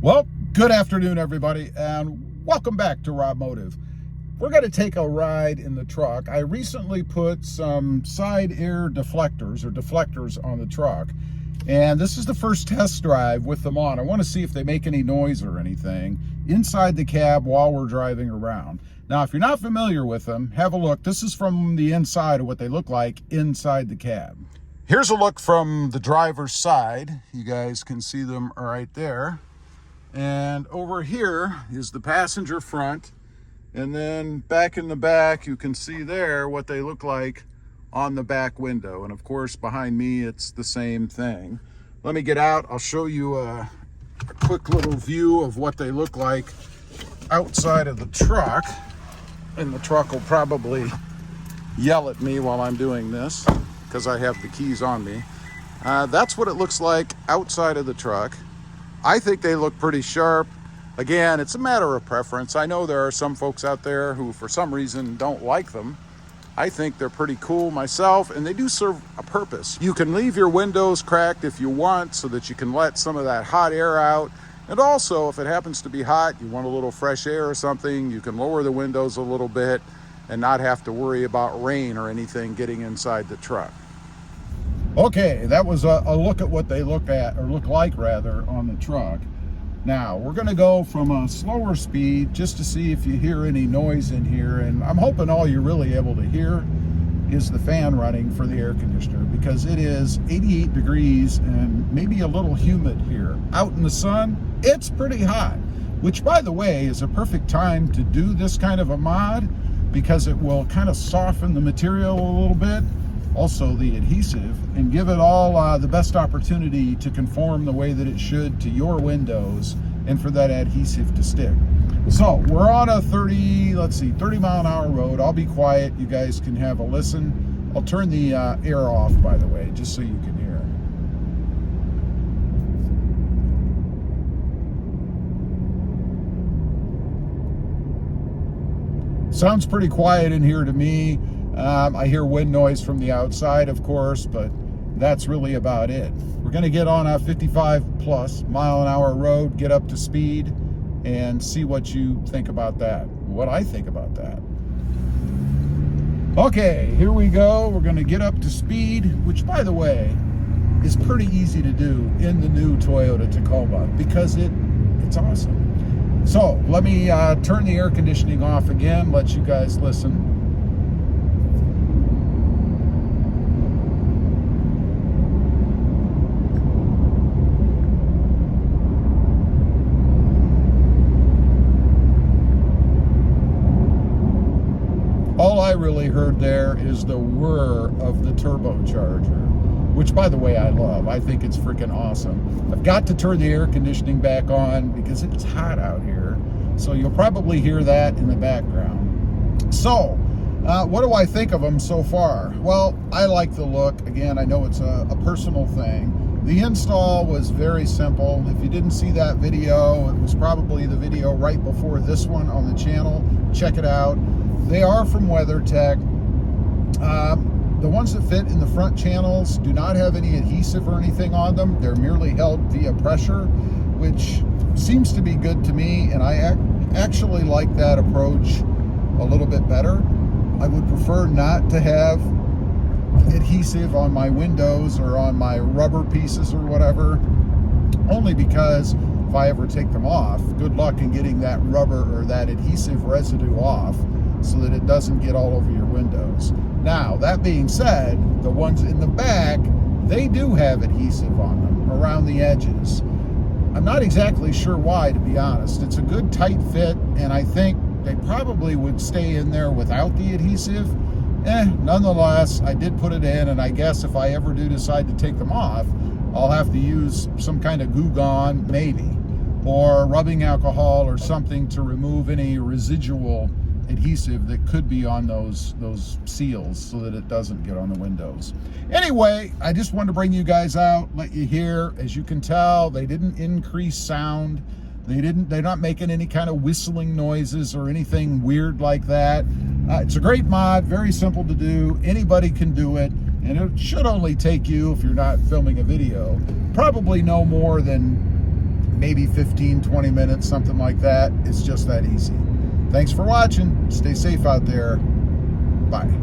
Well, good afternoon, everybody, and welcome back to RobMotive. We're going to take a ride in the truck. I recently put some side air deflectors on the truck, and this is the first test drive with them on. I want to see if they make any noise or anything inside the cab while we're driving around. Now, if you're not familiar with them, have a look. This is from the inside of what they look like inside the cab. Here's a look from the driver's side. You guys can see them right there. And over here is the passenger front, and then back in the back you can see there what they look like on the back window, and of course behind me it's the same thing. Let me get out, I'll show you a quick little view of what they look like outside of the truck, and the truck will probably yell at me while I'm doing this because I have the keys on me. That's what it looks like outside of the truck. I think they look pretty sharp. Again, it's a matter of preference. I know there are some folks out there who for some reason don't like them. I think they're pretty cool myself, and they do serve a purpose. You can leave your windows cracked if you want so that you can let some of that hot air out. And also, if it happens to be hot, you want a little fresh air or something, you can lower the windows a little bit and not have to worry about rain or anything getting inside the truck. Okay, that was a look at what they look like on the truck. Now, we're gonna go from a slower speed just to see if you hear any noise in here, and I'm hoping all you're really able to hear is the fan running for the air conditioner, because it is 88 degrees and maybe a little humid here. Out in the sun, it's pretty hot, which by the way is a perfect time to do this kind of a mod because it will kind of soften the material a little bit, also the adhesive, and give it all the best opportunity to conform the way that it should to your windows and for that adhesive to stick. So we're on a 30 mile an hour road. I'll be quiet, you guys can have a listen. I'll turn the air off, by the way, just so you can hear. Sounds pretty quiet in here to me. I hear wind noise from the outside, of course, but that's really about it. We're going to get on a 55 plus mile an hour road, get up to speed, and see what you think about that, what I think about that. Okay, here we go. We're going to get up to speed, which, by the way, is pretty easy to do in the new Toyota Tacoma because it's awesome. So let me turn the air conditioning off again, let you guys listen. All I really heard there is the whir of the turbocharger, which by the way I love. I think it's freaking awesome. I've got to turn the air conditioning back on because it's hot out here, so you'll probably hear that in the background. So, what do I think of them so far? Well, I like the look. Again, I know it's a personal thing. The install was very simple. If you didn't see that video, it was probably the video right before this one on the channel. Check it out. They are from WeatherTech. The ones that fit in the front channels do not have any adhesive or anything on them. They're merely held via pressure, which seems to be good to me, and I actually like that approach a little bit better. I would prefer not to have adhesive on my windows or on my rubber pieces or whatever, only because if I ever take them off, good luck in getting that rubber or that adhesive residue off so that it doesn't get all over your windows. Now, that being said, the ones in the back, they do have adhesive on them around the edges. I'm not exactly sure why, to be honest. It's a good tight fit, and I think they probably would stay in there without the adhesive. Nonetheless, I did put it in, and I guess if I ever do decide to take them off, I'll have to use some kind of Goo Gone, maybe, or rubbing alcohol or something to remove any residual adhesive that could be on those seals so that it doesn't get on the windows. Anyway, I just wanted to bring you guys out, let you hear. As you can tell, they didn't increase sound. They're not making any kind of whistling noises or anything weird like that. It's a great mod, very simple to do. Anybody can do it, and it should only take you, if you're not filming a video, probably no more than maybe 15, 20 minutes, something like that. It's just that easy. Thanks for watching. Stay safe out there. Bye.